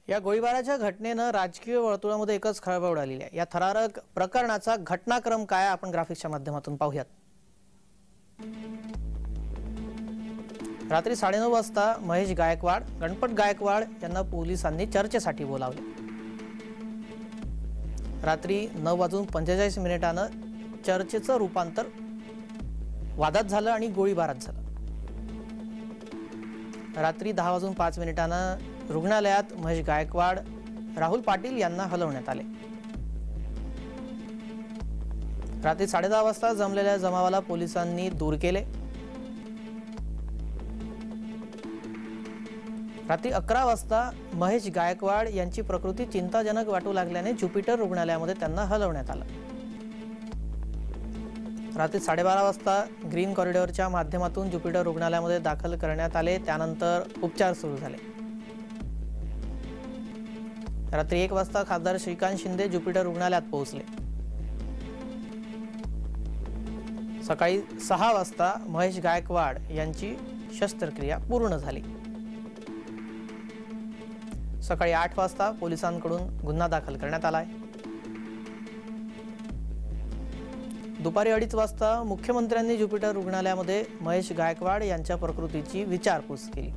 या गोळीबाराच्या घटनेनं राजकीय वर्तुळामध्ये एकच खळबळ उडालेली आहे। या थरारक प्रकरणाचा घटनाक्रम काय आपण ग्राफिक्सच्या माध्यमातून पाहूयात। रात्री 9:30 वाजता महेश गायकवाड, गणपत गायकवाड यांना पोलिसांनी चर्चेसाठी बोलावले। रात्री 9:45 चर्चेचं रूपांतर वादात झालं आणि गोळीबारात झालं। रात्री 10:05 रुग्णालयात महेश गायकवाड, राहुल पाटील यांना हलवण्यात आले। रात्री 10:30 वाजता जमलेल्या जमावाला पोलिसांनी दूर केले। रात्री 11 वाजता महेश गायकवाड यांची प्रकृती चिंताजनक वाटू लागल्याने ज्युपिटर रुग्णालयामध्ये त्यांना हलवण्यात आलं। रात्री 12:30 वाजता ग्रीन कॉरिडॉरच्या माध्यमातून ज्युपिटर रुग्णालयामध्ये दाखल करण्यात आले। त्यानंतर उपचार सुरू झाले। रात्री 1 वाजता खासदार श्रीकांत शिंदे ज्युपिटर रुग्णालयात पोहोचले। सकाळी 6 वाजता महेश गायकवाड यांची शस्त्रक्रिया पूर्ण झाली। सकाळी 8 वाजता पोलिसांकडून गुन्हा दाखल करण्यात आलाय। दुपारी 2:30 वाजता मुख्यमंत्र्यांनी ज्युपिटर रुग्णालयामध्ये महेश गायकवाड यांच्या प्रकृतीची विचारपूस केली।